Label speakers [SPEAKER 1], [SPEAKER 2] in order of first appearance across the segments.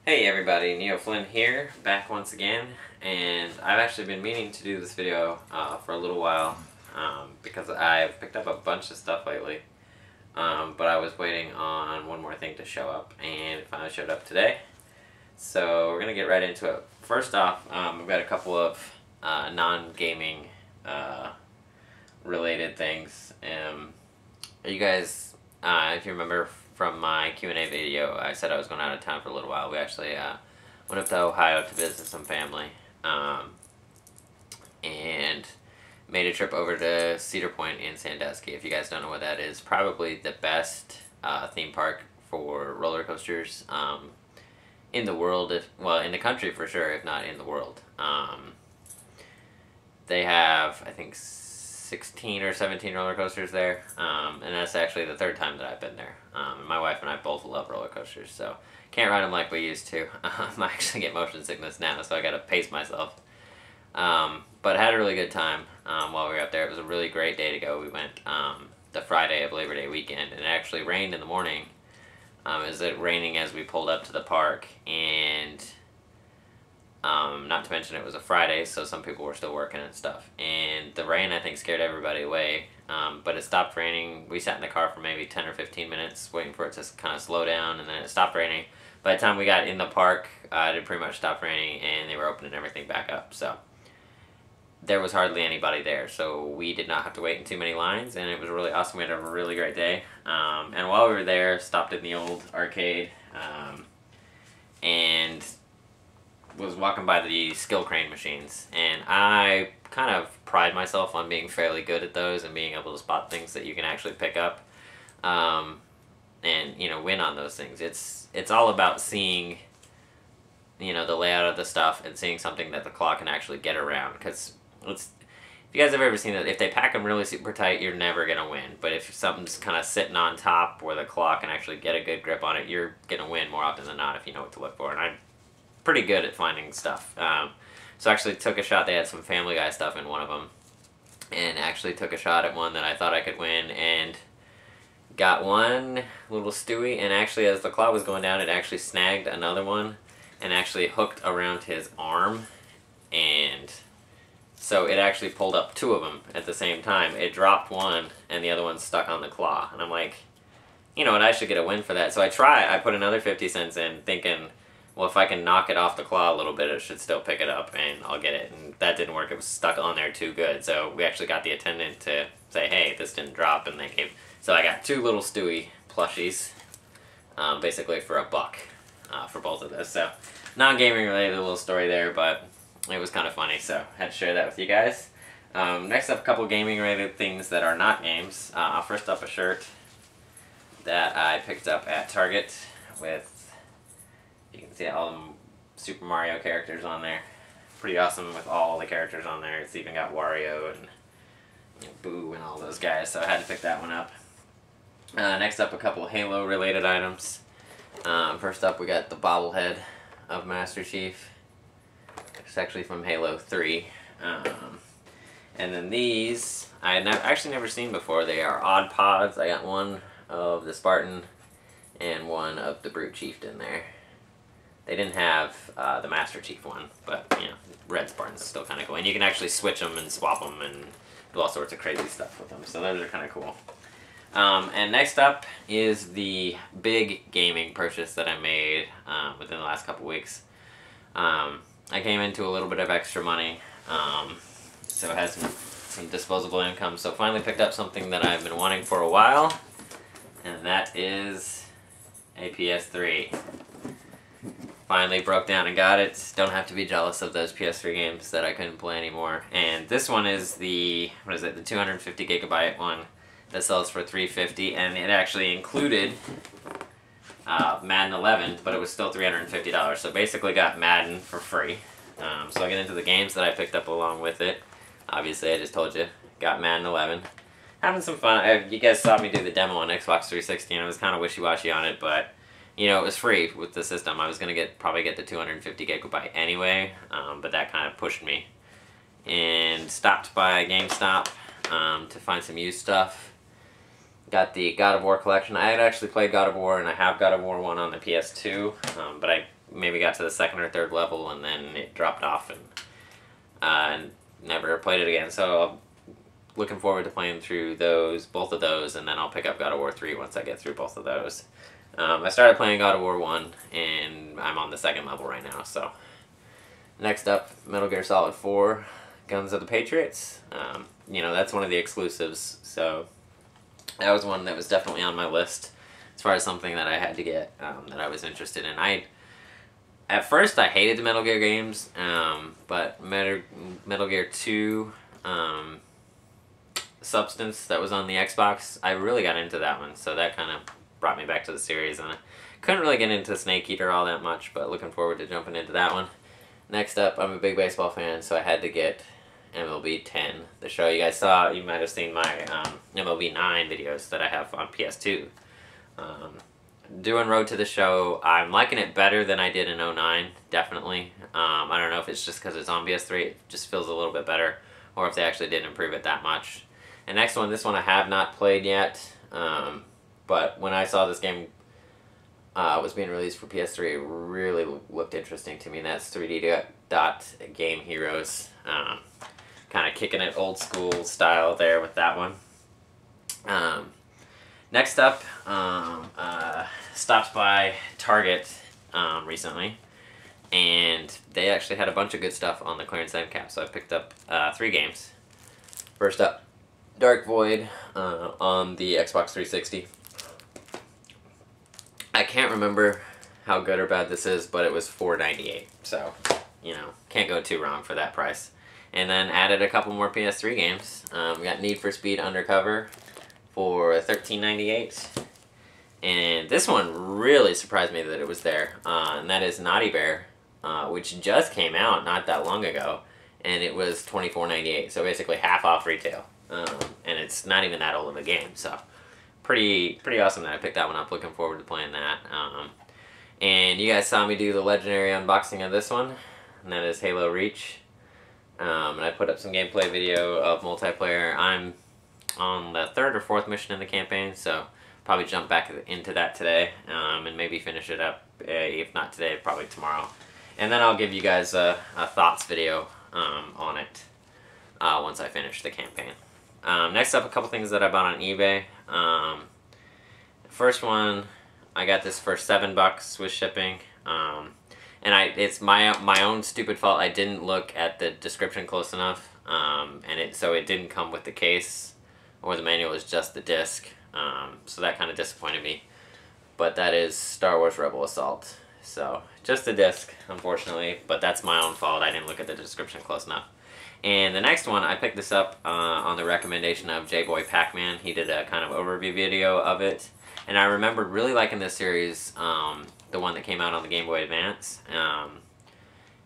[SPEAKER 1] Hey everybody, Neo Flynn here, back once again, and I've actually been meaning to do this video for a little while because I've picked up a bunch of stuff lately, but I was waiting on one more thing to show up, and it finally showed up today. So we're going to get right into it. First off, I've got a couple of non-gaming related things. You guys, if you remember from my Q&A video, I said I was going out of town for a little while. We actually went up to Ohio to visit some family, and made a trip over to Cedar Point in Sandusky. If you guys don't know what that is, probably the best theme park for roller coasters in the world, well, in the country for sure, if not in the world. They have, I think, 16 or 17 roller coasters there, and that's actually the third time that I've been there. My wife and I both love roller coasters, so can't ride them like we used to. I actually get motion sickness now, so I gotta pace myself. But I had a really good time while we were up there. It was a really great day to go. We went the Friday of Labor Day weekend, and it actually rained in the morning. It was raining as we pulled up to the park, and not to mention it was a Friday, so some people were still working and stuff. And the rain, I think, scared everybody away. But it stopped raining. We sat in the car for maybe 10 or 15 minutes waiting for it to kind of slow down, and then it stopped raining. By the time we got in the park, it had pretty much stopped raining, and they were opening everything back up. So there was hardly anybody there, so we did not have to wait in too many lines, and it was really awesome. We had a really great day. And while we were there, stopped in the old arcade, and was walking by the skill crane machines, and I kind of pride myself on being fairly good at those and being able to spot things that you can actually pick up, and win on those things. It's all about seeing the layout of the stuff and seeing something that the claw can actually get around, because if you guys have ever seen that, if they pack them really super tight, you're never gonna win. But if something's kind of sitting on top where the claw can actually get a good grip on it, you're gonna win more often than not if you know what to look for. And I'm pretty good at finding stuff. So I actually took a shot. They had some Family Guy stuff in one of them, and actually took a shot at one that I thought I could win, and got one little Stewie, and actually as the claw was going down, it actually snagged another one and actually hooked around his arm, and so it actually pulled up two of them at the same time. It dropped one, and the other one stuck on the claw, and I'm like, you know what, I should get a win for that. So I put another 50 cents in, thinking, well, if I can knock it off the claw a little bit, it should still pick it up, and I'll get it. And that didn't work. It was stuck on there too good. So we actually got the attendant to say, hey, this didn't drop, and they gave. So I got two little Stewie plushies, basically for $1 for both of those. So non-gaming related little story there, but it was kind of funny, so I had to share that with you guys. Next up, a couple gaming related things that are not games. First up, a shirt that I picked up at Target with, you can see all the Super Mario characters on there. Pretty awesome with all the characters on there. It's even got Wario and Boo and all those guys, so I had to pick that one up. Next up, a couple Halo related items. First up, we got the bobblehead of Master Chief. It's actually from Halo 3. And then these, I had actually never seen before. They are odd pods. I got one of the Spartan and one of the Brute Chieftain there. They didn't have the Master Chief one, but Red Spartan's still kind of cool. And you can actually switch them and swap them and do all sorts of crazy stuff with them. So those are kind of cool. And next up is the big gaming purchase that I made within the last couple weeks. I came into a little bit of extra money, so I had some disposable income. So finally picked up something that I've been wanting for a while, and that is a PS3. Finally broke down and got it. Don't have to be jealous of those PS3 games that I couldn't play anymore. And this one is the, what is it, the 250 gigabyte one that sells for $350, and it actually included Madden 11, but it was still $350. So basically got Madden for free. So I'll get into the games that I picked up along with it. Obviously, I just told you, got Madden 11. Having some fun. You guys saw me do the demo on Xbox 360, and I was kind of wishy-washy on it, but it was free with the system. I was going to probably get the 250 gigabyte anyway, but that kind of pushed me. And stopped by GameStop to find some used stuff. Got the God of War collection. I had actually played God of War, and I have God of War 1 on the PS2, but I maybe got to the second or third level, and then it dropped off, and never played it again. So I'm looking forward to playing through both of those, and then I'll pick up God of War 3 once I get through both of those. I started playing God of War 1, and I'm on the second level right now. So next up, Metal Gear Solid 4, Guns of the Patriots. You know, that's one of the exclusives, so that was one that was definitely on my list as far as something that I had to get, that I was interested in. At first I hated the Metal Gear games, but Metal Gear 2, Substance, that was on the Xbox, I really got into that one, so that kind of brought me back to the series, and I couldn't really get into Snake Eater all that much, but looking forward to jumping into that one. Next up, I'm a big baseball fan, so I had to get MLB 10, the show. You guys saw, you might have seen my MLB 9 videos that I have on PS2. Doing Road to the Show, I'm liking it better than I did in 09, definitely. I don't know if it's just because it's on PS3, it just feels a little bit better, or if they actually didn't improve it that much. And next one, this one I have not played yet, but when I saw this game was being released for PS3, it really looked interesting to me, and that's 3D Dot Game Heroes. Kind of kicking it old school style there with that one. Next up, stopped by Target recently, and they actually had a bunch of good stuff on the clearance end cap, so I picked up 3 games. First up, Dark Void on the Xbox 360. I can't remember how good or bad this is, but it was $4.98, so, you know, can't go too wrong for that price. And then added a couple more PS3 games. We got Need for Speed Undercover for $13.98. And this one really surprised me that it was there. And that is Naughty Bear, which just came out not that long ago. And it was $24.98, so basically half off retail. And it's not even that old of a game, so pretty awesome that I picked that one up. Looking forward to playing that. And you guys saw me do the legendary unboxing of this one, and that is Halo Reach. And I put up some gameplay video of multiplayer. I'm on the 3rd or 4th mission in the campaign, so probably jump back into that today, and maybe finish it up, if not today, probably tomorrow. And then I'll give you guys a thoughts video on it once I finish the campaign. Next up, a couple things that I bought on eBay. First one, I got this for $7 with shipping. And it's my own stupid fault. I didn't look at the description close enough, so it didn't come with the case, or the manual is just the disc. So that kind of disappointed me. But that is Star Wars Rebel Assault. So just the disc, unfortunately, but that's my own fault. I didn't look at the description close enough. And the next one, I picked this up on the recommendation of jboypacmans. He did a kind of overview video of it, and I remembered really liking this series. The one that came out on the Game Boy Advance,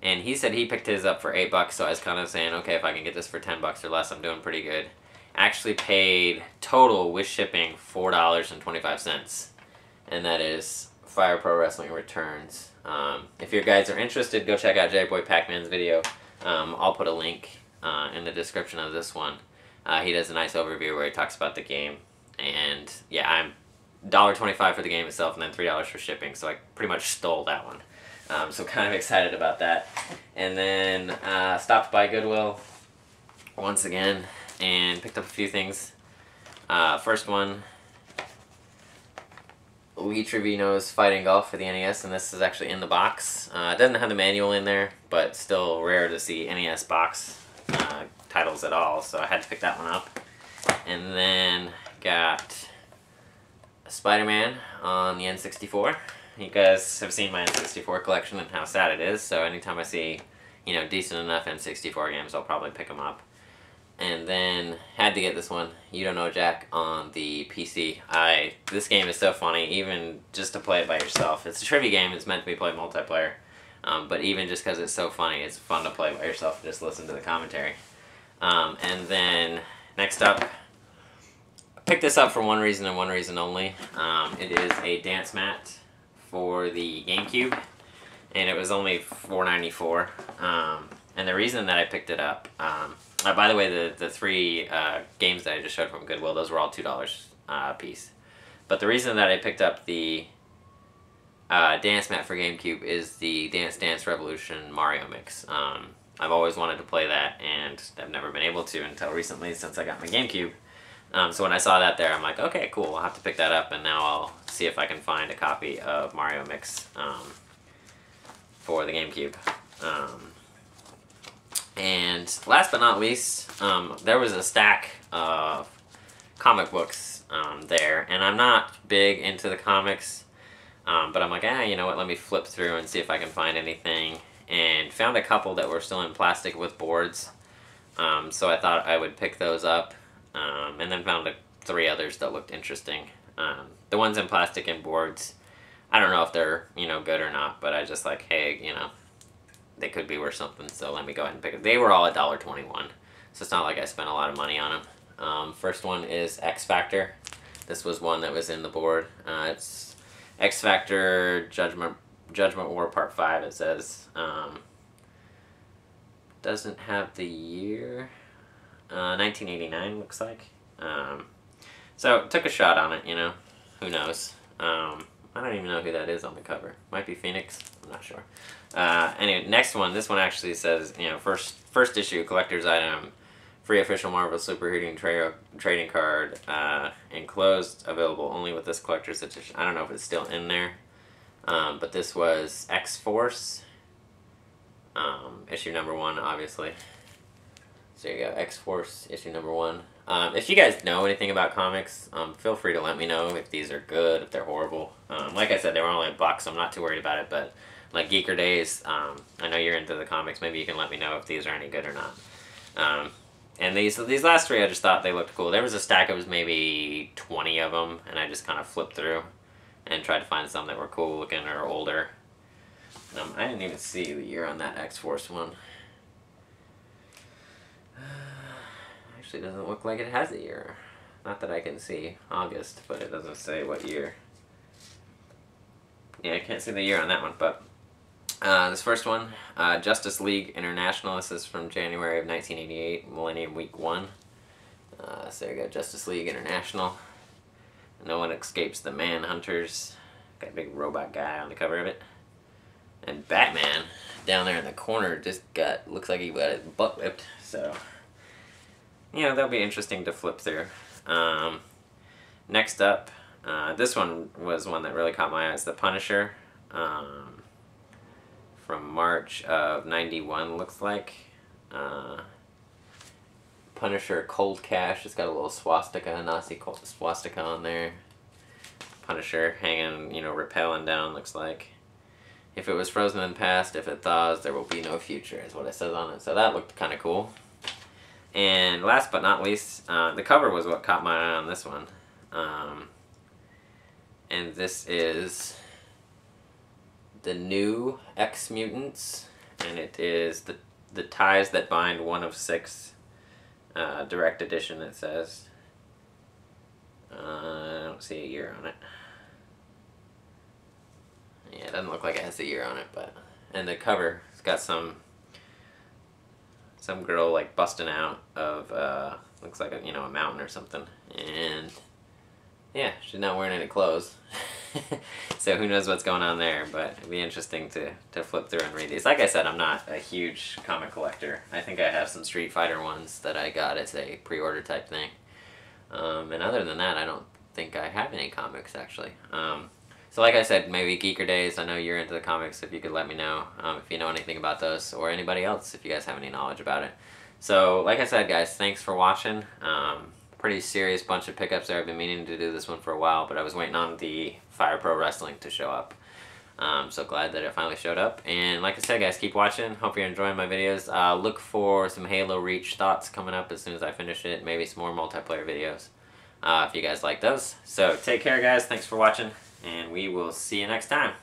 [SPEAKER 1] and he said he picked his up for $8, so I was kind of saying, okay, if I can get this for $10 or less, I'm doing pretty good. Actually paid total with shipping $4.25, and that is FirePro Wrestling Returns. If you guys are interested, go check out jboypacmans' video. I'll put a link in the description of this one. He does a nice overview where he talks about the game, and yeah, I'm $1.25 for the game itself, and then $3 for shipping, so I pretty much stole that one. So kind of excited about that. And then stopped by Goodwill once again and picked up a few things. First one, Lee Trevino's Fighting Golf for the NES, and this is actually in the box. It doesn't have the manual in there, but still rare to see NES box titles at all, so I had to pick that one up. And then got Spider-Man on the N64. You guys have seen my N64 collection and how sad it is, so anytime I see, you know, decent enough N64 games, I'll probably pick them up. And then had to get this one, You Don't Know Jack, on the PC. This game is so funny, even just to play it by yourself. It's a trivia game, it's meant to be played multiplayer, but even just because it's so funny, it's fun to play by yourself and just listen to the commentary. And then next up, picked this up for one reason and one reason only. It is a dance mat for the GameCube, and it was only $4.94. And the reason that I picked it up, by the way, the 3 games that I just showed from Goodwill, those were all $2 a piece. But the reason that I picked up the Dance Mat for GameCube is the Dance Dance Revolution Mario mix. I've always wanted to play that, and I've never been able to until recently since I got my GameCube. So when I saw that there, I'm like, okay, cool, I'll have to pick that up, and now I'll see if I can find a copy of Mario Mix for the GameCube. And last but not least, there was a stack of comic books there, and I'm not big into the comics, but I'm like, you know what, let me flip through and see if I can find anything, and found a couple that were still in plastic with boards, so I thought I would pick those up. And then found 3 others that looked interesting. The ones in plastic and boards, I don't know if they're, good or not, but I just like, hey, they could be worth something, so let me go ahead and pick it. They were all $1.21, so it's not like I spent a lot of money on them. First one is X Factor. This was one that was in the board. It's X Factor Judgment War Part 5, it says. Doesn't have the year. 1989 looks like. So took a shot on it, who knows. I don't even know who that is on the cover. Might be Phoenix, I'm not sure. Anyway, next one, this one actually says, first issue collector's item, free official Marvel Superheating trading card, enclosed, available only with this collector's edition. I don't know if it's still in there, but this was X-Force, issue number 1, obviously. So there you go, X-Force, issue number 1. If you guys know anything about comics, feel free to let me know if these are good, if they're horrible. Like I said, they were only $1, so I'm not too worried about it, but like Geeker Days, I know you're into the comics, maybe you can let me know if these are any good or not. And these last 3, I just thought they looked cool. There was a stack, it was maybe 20 of them, and I just kind of flipped through and tried to find some that were cool looking or older. I didn't even see the year on that X-Force one. Actually doesn't look like it has a year. Not that I can see. August, but it doesn't say what year. Yeah, I can't see the year on that one, but this first one, Justice League International. This is from January of 1988, Millennium Week 1. So there you go, Justice League International. No one escapes the Manhunters. Got a big robot guy on the cover of it. And Batman down there in the corner just looks like he got his butt whipped, so that'll be interesting to flip through. Next up, this one was one that really caught my eye. It's The Punisher, from March of '91, looks like. Punisher Cold Cash. It's got a little swastika, Nazi swastika on there. Punisher hanging, rappelling down, looks like. If it was frozen in the past, if it thaws, there will be no future, is what it says on it. So that looked kind of cool. And last but not least, the cover was what caught my eye on this one. And this is the new X-Mutants, and it is the Ties That Bind 1 of 6 direct edition, it says. I don't see a year on it. Yeah, it doesn't look like it has a year on it, but... And the cover, it's got some girl, like, busting out of, looks like a mountain or something. And, yeah, she's not wearing any clothes. So who knows what's going on there, but it'd be interesting to flip through and read these. Like I said, I'm not a huge comic collector. I think I have some Street Fighter ones that I got as a pre-order type thing. And other than that, I don't think I have any comics, actually. So like I said, maybe Geeker Days, I know you're into the comics, if you could let me know if you know anything about those, or anybody else if you guys have any knowledge about it. So like I said, guys, thanks for watching. Pretty serious bunch of pickups there. I've been meaning to do this one for a while, but I was waiting on the FirePro Wrestling to show up. So glad that it finally showed up. And like I said, guys, keep watching. Hope you're enjoying my videos. Look for some Halo Reach thoughts coming up as soon as I finish it. Maybe some more multiplayer videos if you guys like those. So take care, guys. Thanks for watching, and we will see you next time.